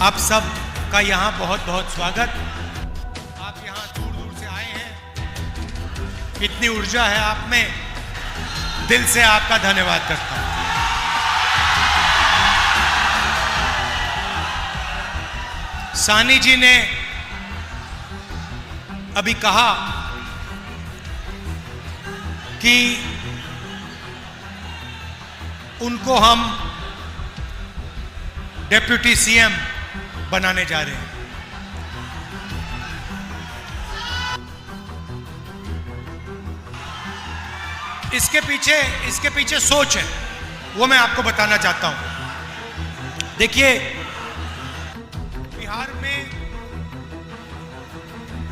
आप सब का यहाँ बहुत बहुत स्वागत। आप यहाँ दूर दूर से आए हैं, इतनी ऊर्जा है आप में, दिल से आपका धन्यवाद करता हूँ। सानी जी ने अभी कहा कि उनको हम डेप्यूटी सीएम बनाने जा रहे हैं। इसके पीछे सोच है, वो मैं आपको बताना चाहता हूं। देखिए, बिहार में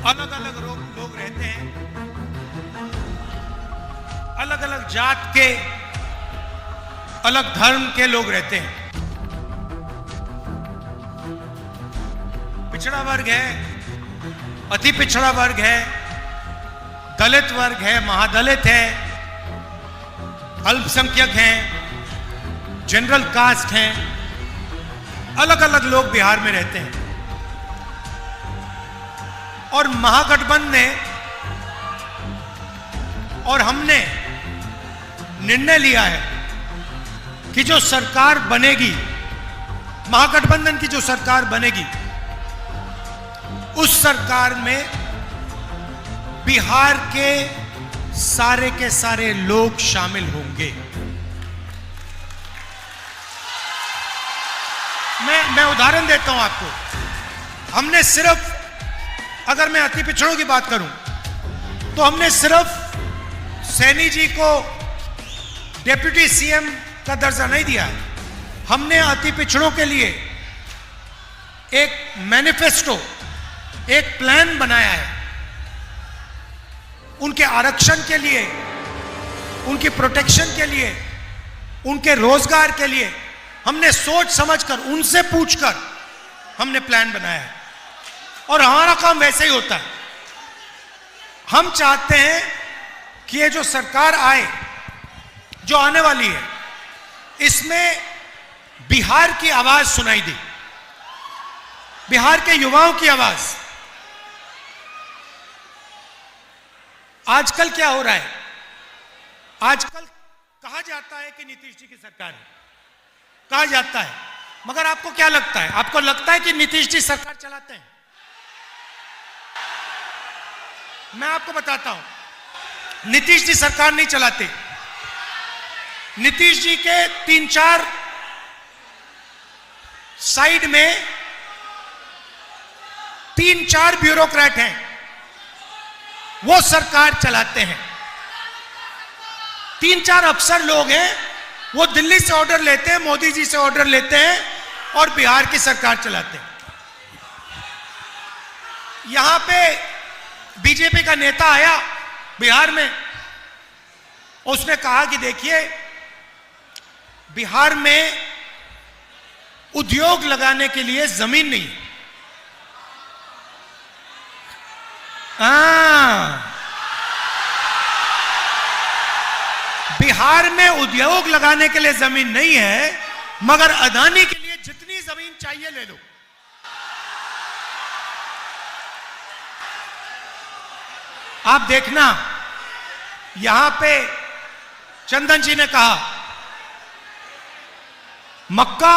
अलग अलग लोग रहते हैं, अलग अलग जात के, अलग धर्म के लोग रहते हैं। पिछड़ा वर्ग है, अति पिछड़ा वर्ग है, दलित वर्ग है, महादलित है, अल्पसंख्यक हैं, जनरल कास्ट हैं, अलग अलग लोग बिहार में रहते हैं। और महागठबंधन ने और हमने निर्णय लिया है कि जो सरकार बनेगी, महागठबंधन की जो सरकार बनेगी, उस सरकार में बिहार के सारे लोग शामिल होंगे। मैं उदाहरण देता हूं आपको। हमने सिर्फ, अगर मैं अति पिछड़ों की बात करूं, तो हमने सिर्फ सैनी जी को डिप्टी सीएम का दर्जा नहीं दिया है। हमने अति पिछड़ों के लिए एक मैनिफेस्टो, एक प्लान बनाया है। उनके आरक्षण के लिए, उनकी प्रोटेक्शन के लिए, उनके रोजगार के लिए हमने सोच समझकर, उनसे पूछकर हमने प्लान बनाया है। और हमारा काम वैसे ही होता है। हम चाहते हैं कि ये जो सरकार आए, जो आने वाली है, इसमें बिहार की आवाज सुनाई दे, बिहार के युवाओं की आवाज। आजकल क्या हो रहा है? आजकल कहा जाता है कि नीतीश जी की सरकार है, कहा जाता है, मगर आपको क्या लगता है? आपको लगता है कि नीतीश जी सरकार चलाते हैं? मैं आपको बताता हूं, नीतीश जी सरकार नहीं चलाते। नीतीश जी के 3-4 साइड में 3-4 ब्यूरोक्रेट हैं, वो सरकार चलाते हैं। 3-4 अफसर लोग हैं, वो दिल्ली से ऑर्डर लेते हैं, मोदी जी से ऑर्डर लेते हैं और बिहार की सरकार चलाते हैं। यहां पे बीजेपी का नेता आया बिहार में, उसने कहा कि देखिए, बिहार में उद्योग लगाने के लिए जमीन नहीं है। बिहार में उद्योग लगाने के लिए जमीन नहीं है, मगर अदानी के लिए जितनी जमीन चाहिए ले लो। आप देखना, यहां पे चंदन जी ने कहा मक्का,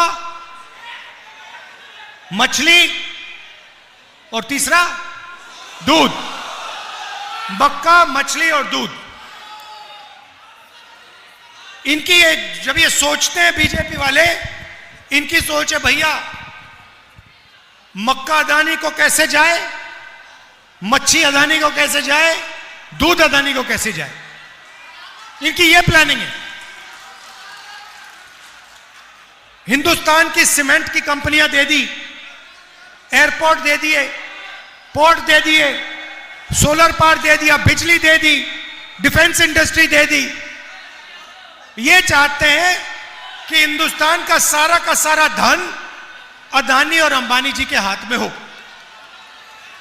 मछली और तीसरा दूध। मक्का, मछली और दूध। इनकी जब ये सोचते हैं बीजेपी वाले, इनकी सोच है भैया, मक्का अदानी को कैसे जाए, मच्छी अदानी को कैसे जाए, दूध अदानी को कैसे जाए। इनकी ये प्लानिंग है। हिंदुस्तान की सीमेंट की कंपनियां दे दी, एयरपोर्ट दे दिए, पोर्ट दे दिए, सोलर पावर दे दिया, बिजली दे दी, डिफेंस इंडस्ट्री दे दी। ये चाहते हैं कि हिंदुस्तान का सारा धन अदानी और अंबानी जी के हाथ में हो।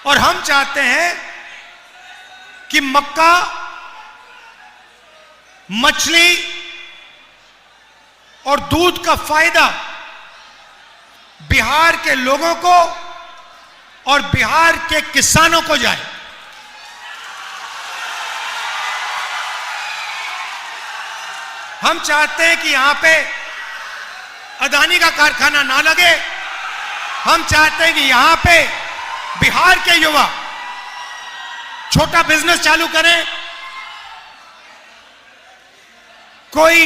और हम चाहते हैं कि मक्का, मछली और दूध का फायदा बिहार के लोगों को और बिहार के किसानों को जाए। हम चाहते हैं कि यहां पे अदानी का कारखाना ना लगे। हम चाहते हैं कि यहां पे बिहार के युवा छोटा बिजनेस चालू करें। कोई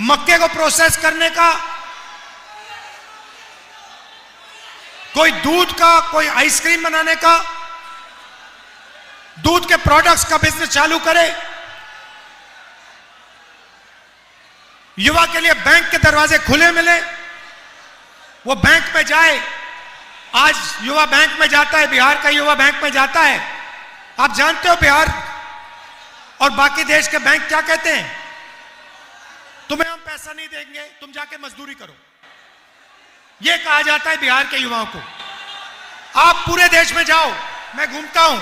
मक्के को प्रोसेस करने का, कोई दूध का, कोई आइसक्रीम बनाने का, दूध के प्रोडक्ट्स का बिजनेस चालू करे। युवा के लिए बैंक के दरवाजे खुले मिले, वो बैंक में जाए। आज युवा बैंक में जाता है, बिहार का युवा बैंक में जाता है। आप जानते हो बिहार और बाकी देश के बैंक क्या कहते हैं? तुम्हें हम पैसा नहीं देंगे, तुम जाके मजदूरी करो। यह कहा जाता है बिहार के युवाओं को। आप पूरे देश में जाओ, मैं घूमता हूं,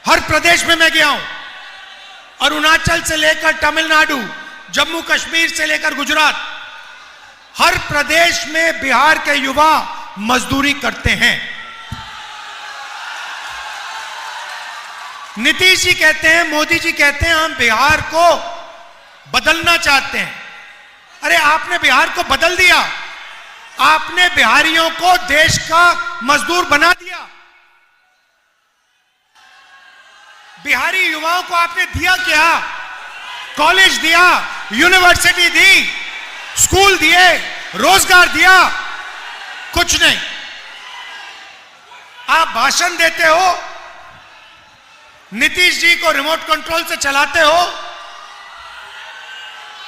हर प्रदेश में मैं गया हूं, अरुणाचल से लेकर तमिलनाडु, जम्मू कश्मीर से लेकर गुजरात, हर प्रदेश में बिहार के युवा मजदूरी करते हैं। नीतीश जी कहते हैं, मोदी जी कहते हैं हम बिहार को बदलना चाहते हैं। अरे आपने बिहार को बदल दिया। आपने बिहारियों को देश का मजदूर बना दिया। बिहारी युवाओं को आपने दिया क्या? कॉलेज दिया, यूनिवर्सिटी दी, स्कूल दिए, रोजगार दिया? कुछ नहीं। आप भाषण देते हो, नीतीश जी को रिमोट कंट्रोल से चलाते हो,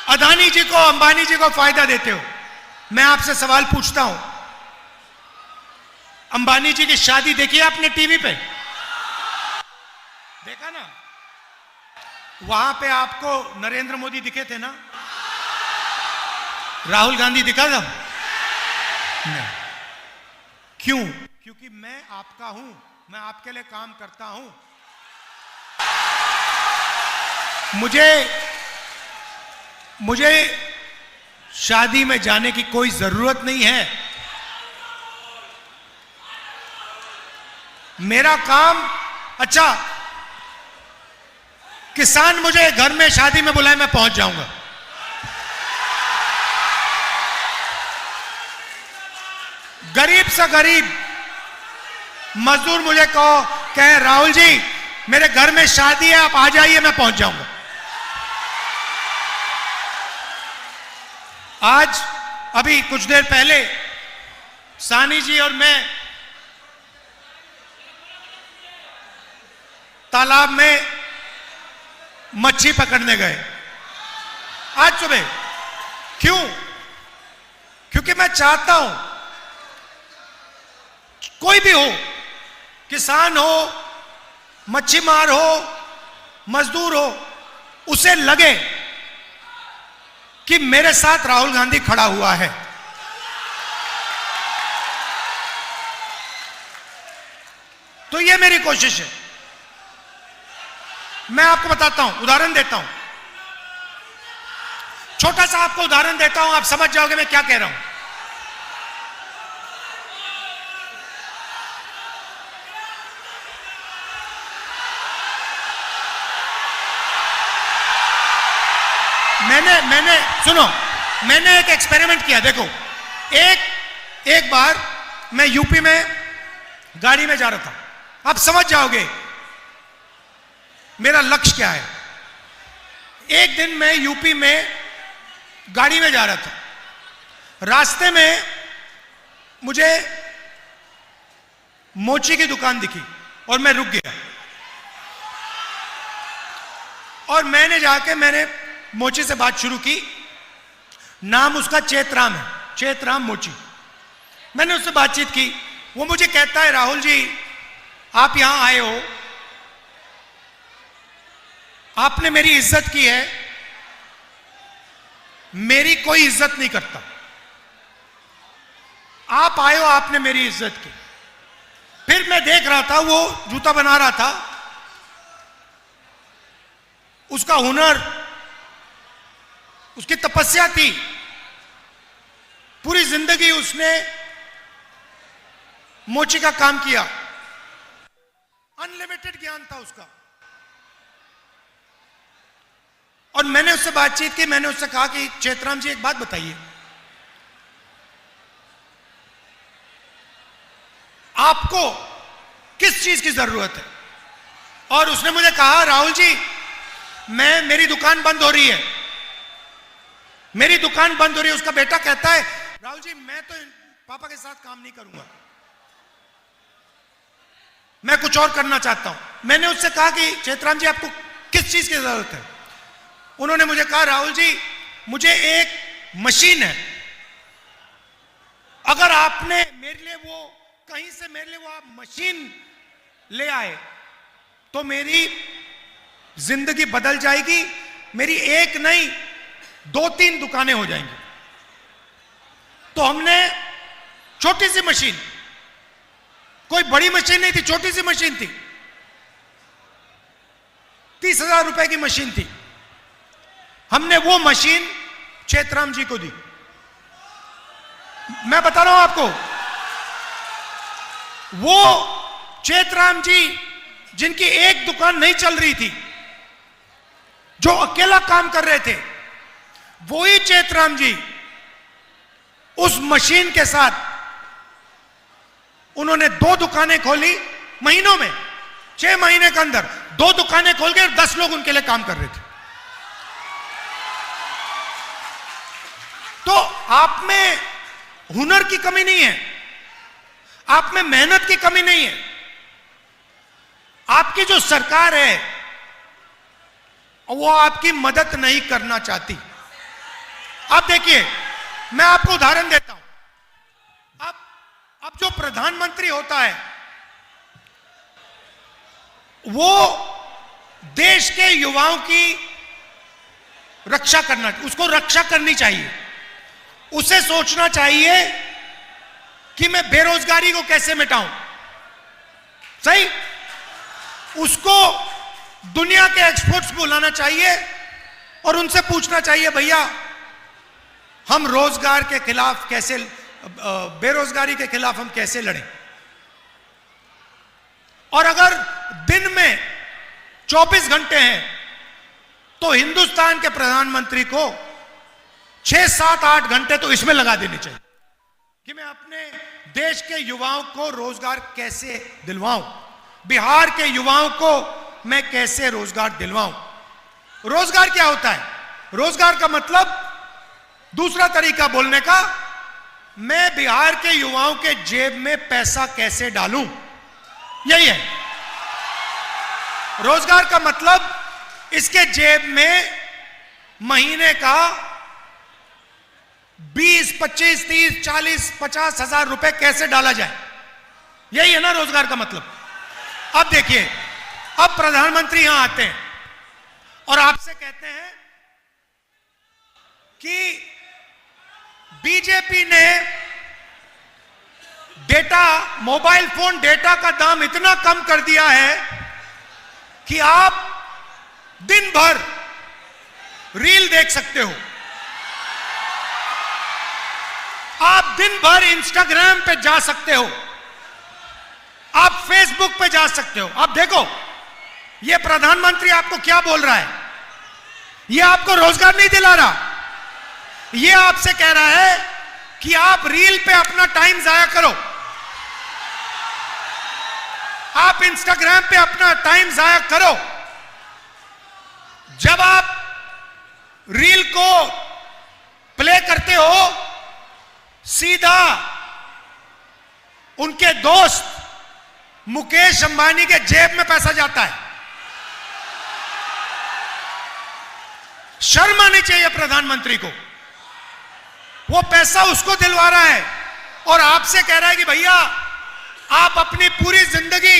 अदानी जी को, अंबानी जी को फायदा देते हो। मैं आपसे सवाल पूछता हूं, अंबानी जी की शादी देखी आपने टीवी पे? देखा ना? वहां पे आपको नरेंद्र मोदी दिखे थे ना? राहुल गांधी दिखा था? नहीं। क्यों? क्योंकि मैं आपका हूं, मैं आपके लिए काम करता हूं। मुझे शादी में जाने की कोई जरूरत नहीं है। मेरा काम, अच्छा किसान मुझे घर में शादी में बुलाए, मैं पहुंच जाऊंगा। गरीब से गरीब मजदूर मुझे कहे राहुल जी मेरे घर में शादी है, आप आ जाइए, मैं पहुंच जाऊंगा। आज अभी कुछ देर पहले सानी जी और मैं तालाब में मच्छी पकड़ने गए आज सुबह। क्यों? क्योंकि मैं चाहता हूं कोई भी हो, किसान हो, मच्छी मार हो, मजदूर हो, उसे लगे कि मेरे साथ राहुल गांधी खड़ा हुआ है। तो यह मेरी कोशिश है। मैं आपको बताता हूं, उदाहरण देता हूं, छोटा सा आपको उदाहरण देता हूं, आप समझ जाओगे मैं क्या कह रहा हूं। सुनो, मैंने एक एक्सपेरिमेंट किया। देखो, एक बार मैं यूपी में गाड़ी में जा रहा था, आप समझ जाओगे मेरा लक्ष्य क्या है। एक दिन मैं यूपी में गाड़ी में जा रहा था, रास्ते में मुझे मोची की दुकान दिखी और मैं रुक गया और मैंने मोची से बात शुरू की। नाम उसका चेतराम है, चेतराम मोची। मैंने उससे बातचीत की। वो मुझे कहता है राहुल जी आप यहां आए हो, आपने मेरी इज्जत की है, मेरी कोई इज्जत नहीं करता। आप आए हो, आपने मेरी इज्जत की। फिर मैं देख रहा था वो जूता बना रहा था, उसका हुनर, उसकी तपस्या थी। पूरी जिंदगी उसने मोची का काम किया, अनलिमिटेड ज्ञान था उसका। और मैंने उससे बातचीत की, मैंने उससे कहा कि चेतराम जी एक बात बताइए, आपको किस चीज की जरूरत है? और उसने मुझे कहा, राहुल जी मेरी दुकान बंद हो रही है, मेरी दुकान बंद हो रही है। उसका बेटा कहता है, राहुल जी मैं तो पापा के साथ काम नहीं करूंगा, मैं कुछ और करना चाहता हूं। मैंने उससे कहा कि चेतराम जी आपको किस चीज की जरूरत है? उन्होंने मुझे कहा, राहुल जी मुझे एक मशीन है, अगर आपने मेरे लिए वो कहीं से मेरे लिए वो आप मशीन ले आए तो मेरी जिंदगी बदल जाएगी, मेरी एक नहीं 2-3 दुकानें हो जाएंगी। तो हमने छोटी सी मशीन, कोई बड़ी मशीन नहीं थी, छोटी सी मशीन थी, 30,000 रुपए की मशीन थी, हमने वो मशीन चेतराम जी को दी। मैं बता रहा हूं आपको, वो चेतराम जी जिनकी एक दुकान नहीं चल रही थी, जो अकेला काम कर रहे थे, वही चेतराम जी उस मशीन के साथ उन्होंने 2 दुकानें खोली महीनों में, 6 महीने के अंदर 2 दुकानें खोल के 10 लोग उनके लिए काम कर रहे थे। तो आप में हुनर की कमी नहीं है, आप में मेहनत की कमी नहीं है। आपकी जो सरकार है वो आपकी मदद नहीं करना चाहती। अब देखिए, मैं आपको उदाहरण देता हूं। अब जो प्रधानमंत्री होता है वो देश के युवाओं की रक्षा करना, उसको रक्षा करनी चाहिए। उसे सोचना चाहिए कि मैं बेरोजगारी को कैसे मिटाऊं, सही। उसको दुनिया के एक्सपर्ट्स बुलाना चाहिए और उनसे पूछना चाहिए, भैया हम रोजगार के खिलाफ कैसे, बेरोजगारी के खिलाफ हम कैसे लड़ें। और अगर दिन में 24 घंटे हैं तो हिंदुस्तान के प्रधानमंत्री को 6, 7, 8 घंटे तो इसमें लगा देने चाहिए कि मैं अपने देश के युवाओं को रोजगार कैसे दिलवाऊं, बिहार के युवाओं को मैं कैसे रोजगार दिलवाऊं। रोजगार क्या होता है? रोजगार का मतलब, दूसरा तरीका बोलने का, मैं बिहार के युवाओं के जेब में पैसा कैसे डालूं, यही है रोजगार का मतलब। इसके जेब में महीने का 20, 25, 30, 40, 50 हजार रुपए कैसे डाला जाए, यही है ना रोजगार का मतलब। अब देखिए, अब प्रधानमंत्री यहां आते हैं और आपसे कहते हैं कि बीजेपी ने डेटा, मोबाइल फोन डेटा का दाम इतना कम कर दिया है कि आप दिन भर रील देख सकते हो, आप दिन भर इंस्टाग्राम पे जा सकते हो, आप फेसबुक पे जा सकते हो। आप देखो, ये प्रधानमंत्री आपको क्या बोल रहा है, ये आपको रोजगार नहीं दिला रहा, ये आपसे कह रहा है कि आप रील पे अपना टाइम जाया करो, आप इंस्टाग्राम पे अपना टाइम जाया करो। जब आप रील को प्ले करते हो, सीधा उनके दोस्त मुकेश अंबानी के जेब में पैसा जाता है। शर्म आनी चाहिए प्रधानमंत्री को, वो पैसा उसको दिलवा रहा है और आपसे कह रहा है कि भैया आप अपनी पूरी जिंदगी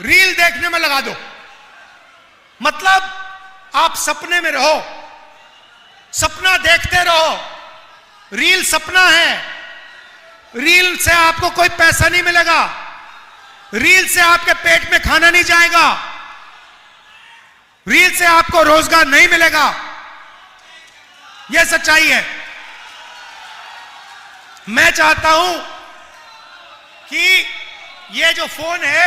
रील देखने में लगा दो। मतलब आप सपने में रहो, सपना देखते रहो, रील सपना है, रील से आपको कोई पैसा नहीं मिलेगा, रील से आपके पेट में खाना नहीं जाएगा, रील से आपको रोजगार नहीं मिलेगा, यह सच्चाई है। मैं चाहता हूं कि ये जो फोन है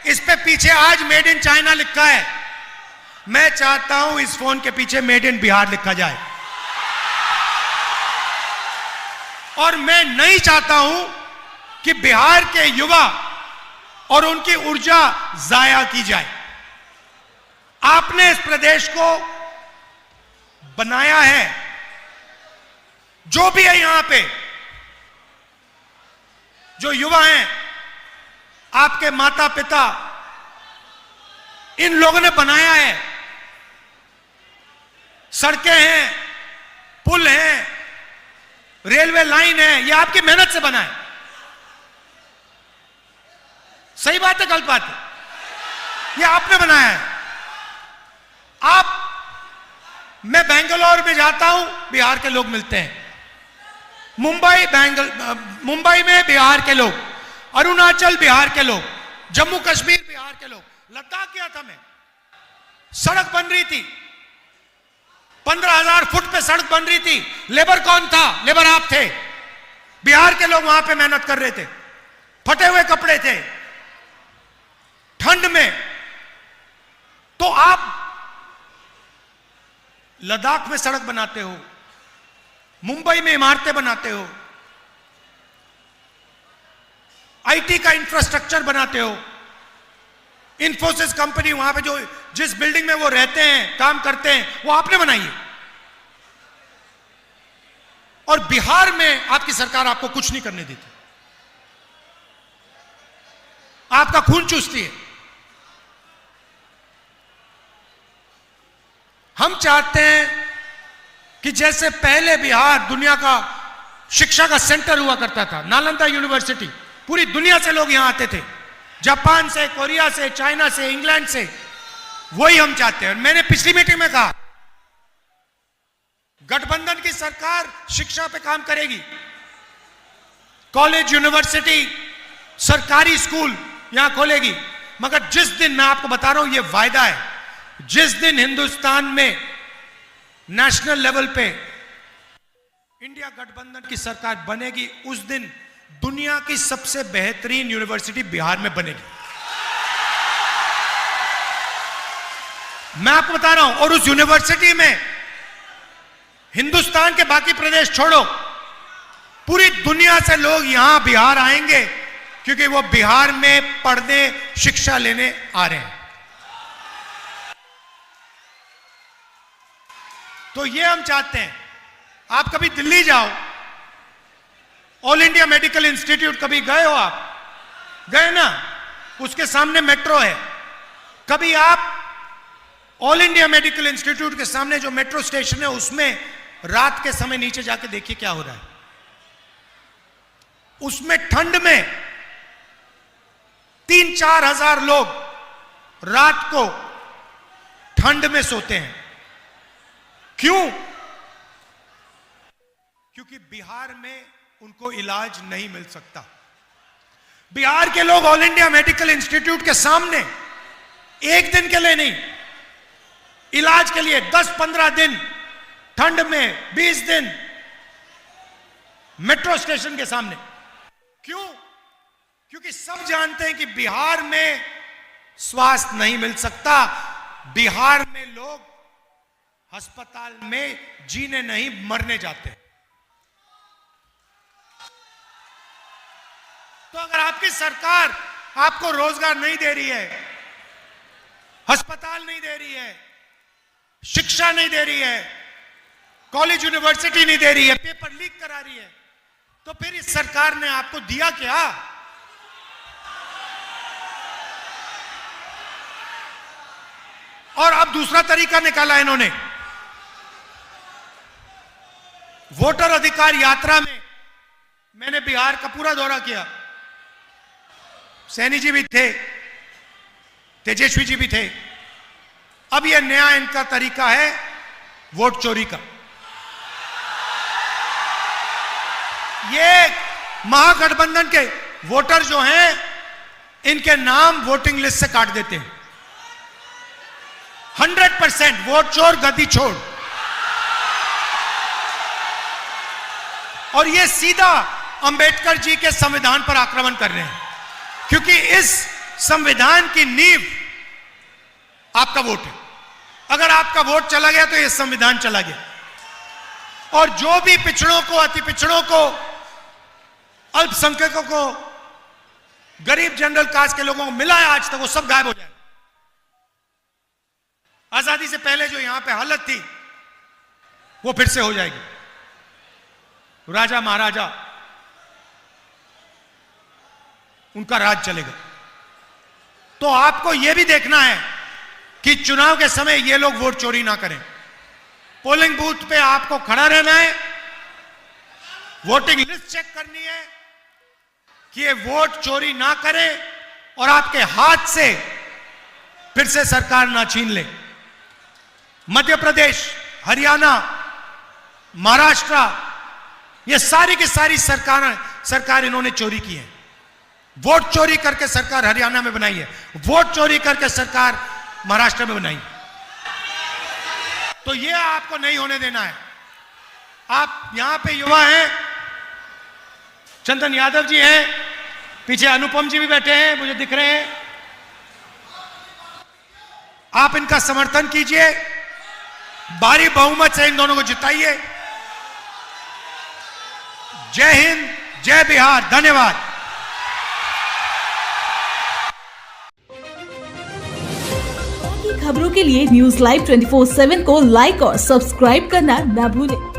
इस पे पीछे आज मेड इन चाइना लिखा है। मैं चाहता हूं इस फोन के पीछे मेड इन बिहार लिखा जाए। और मैं नहीं चाहता हूं कि बिहार के युवा और उनकी ऊर्जा जाया की जाए। आपने इस प्रदेश को बनाया है, जो भी है यहां पे, जो युवा हैं, आपके माता पिता, इन लोगों ने बनाया है। सड़कें हैं, पुल हैं, रेलवे लाइन है, ये आपकी मेहनत से बना है। सही बात है, गलत बात है? ये आपने बनाया है। मैं बेंगलोर में जाता हूं, बिहार के लोग मिलते हैं। मुंबई में बिहार के लोग, अरुणाचल बिहार के लोग, जम्मू कश्मीर बिहार के लोग, लद्दाख गया था मैं, सड़क बन रही थी, 15,000 फुट पे सड़क बन रही थी। लेबर कौन था? लेबर आप थे। बिहार के लोग वहां पे मेहनत कर रहे थे, फटे हुए कपड़े थे, ठंड में। तो आप लद्दाख में सड़क बनाते हो, मुंबई में इमारतें बनाते हो, आईटी का इंफ्रास्ट्रक्चर बनाते हो। इंफोसिस कंपनी वहां पे जो जिस बिल्डिंग में वो रहते हैं, काम करते हैं, वो आपने बनाई है। और बिहार में आपकी सरकार आपको कुछ नहीं करने देती, आपका खून चूसती है। हम चाहते हैं कि जैसे पहले बिहार दुनिया का शिक्षा का सेंटर हुआ करता था, नालंदा यूनिवर्सिटी, पूरी दुनिया से लोग यहां आते थे, जापान से, कोरिया से, चाइना से, इंग्लैंड से, वही हम चाहते हैं। मैंने पिछली मीटिंग में कहा, गठबंधन की सरकार शिक्षा पे काम करेगी। कॉलेज, यूनिवर्सिटी, सरकारी स्कूल यहां खोलेगी। मगर जिस दिन, मैं आपको बता रहा हूं, यह वायदा है, जिस दिन हिंदुस्तान में नेशनल लेवल पे इंडिया गठबंधन की सरकार बनेगी, उस दिन दुनिया की सबसे बेहतरीन यूनिवर्सिटी बिहार में बनेगी। मैं आपको बता रहा हूं। और उस यूनिवर्सिटी में हिंदुस्तान के बाकी प्रदेश छोड़ो, पूरी दुनिया से लोग यहां बिहार आएंगे, क्योंकि वो बिहार में पढ़ने, शिक्षा लेने आ रहे हैं। तो ये हम चाहते हैं। आप कभी दिल्ली जाओ, ऑल इंडिया मेडिकल इंस्टीट्यूट कभी गए हो? आप गए ना? उसके सामने मेट्रो है। कभी आप ऑल इंडिया मेडिकल इंस्टीट्यूट के सामने जो मेट्रो स्टेशन है, उसमें रात के समय नीचे जाके देखिए क्या हो रहा है। उसमें ठंड में 3-4 हजार लोग रात को ठंड में सोते हैं। क्यों? क्योंकि बिहार में उनको इलाज नहीं मिल सकता। बिहार के लोग ऑल इंडिया मेडिकल इंस्टीट्यूट के सामने एक दिन के लिए नहीं, इलाज के लिए 10-15 दिन, ठंड में 20 दिन मेट्रो स्टेशन के सामने। क्यों? क्योंकि सब जानते हैं कि बिहार में स्वास्थ्य नहीं मिल सकता। बिहार में लोग अस्पताल में जीने नहीं, मरने जाते हैं। तो अगर आपकी सरकार आपको रोजगार नहीं दे रही है, अस्पताल नहीं दे रही है, शिक्षा नहीं दे रही है, कॉलेज यूनिवर्सिटी नहीं दे रही है, पेपर लीक करा रही है, तो फिर इस सरकार ने आपको दिया क्या? और अब दूसरा तरीका निकाला इन्होंने। वोटर अधिकार यात्रा में मैंने बिहार का पूरा दौरा किया। सैनी जी भी थे, तेजस्वी जी भी थे। अब यह नया इनका तरीका है वोट चोरी का। ये महागठबंधन के वोटर जो हैं, इनके नाम वोटिंग लिस्ट से काट देते हैं। 100% वोट चोर गद्दी छोड़। और ये सीधा अंबेडकर जी के संविधान पर आक्रमण कर रहे हैं। क्योंकि इस संविधान की नींव आपका वोट है। अगर आपका वोट चला गया तो यह संविधान चला गया। और जो भी पिछड़ों को, अति पिछड़ों को, अल्पसंख्यकों को, गरीब जनरल कास्ट के लोगों को मिला है आज तक, वो सब गायब हो जाएगा। आजादी से पहले जो यहां पे हालत थी वो फिर से हो जाएगी। राजा महाराजा उनका राज चलेगा। तो आपको यह भी देखना है कि चुनाव के समय ये लोग वोट चोरी ना करें। पोलिंग बूथ पे आपको खड़ा रहना है, वोटिंग लिस्ट चेक करनी है कि ये वोट चोरी ना करे और आपके हाथ से फिर से सरकार ना छीन ले। मध्य प्रदेश, हरियाणा, महाराष्ट्र, ये सारी की सारी सरकार इन्होंने चोरी की है। वोट चोरी करके सरकार हरियाणा में बनाई है, वोट चोरी करके सरकार महाराष्ट्र में बनाई। तो ये आपको नहीं होने देना है। आप यहां पे युवा हैं, चंदन यादव जी हैं, पीछे अनुपम जी भी बैठे हैं, मुझे दिख रहे हैं। आप इनका समर्थन कीजिए, भारी बहुमत से इन दोनों को जिताइए। जय हिंद, जय बिहार, धन्यवाद। खबरों के लिए न्यूज लाइव 24/7 को लाइक और सब्सक्राइब करना न भूलें।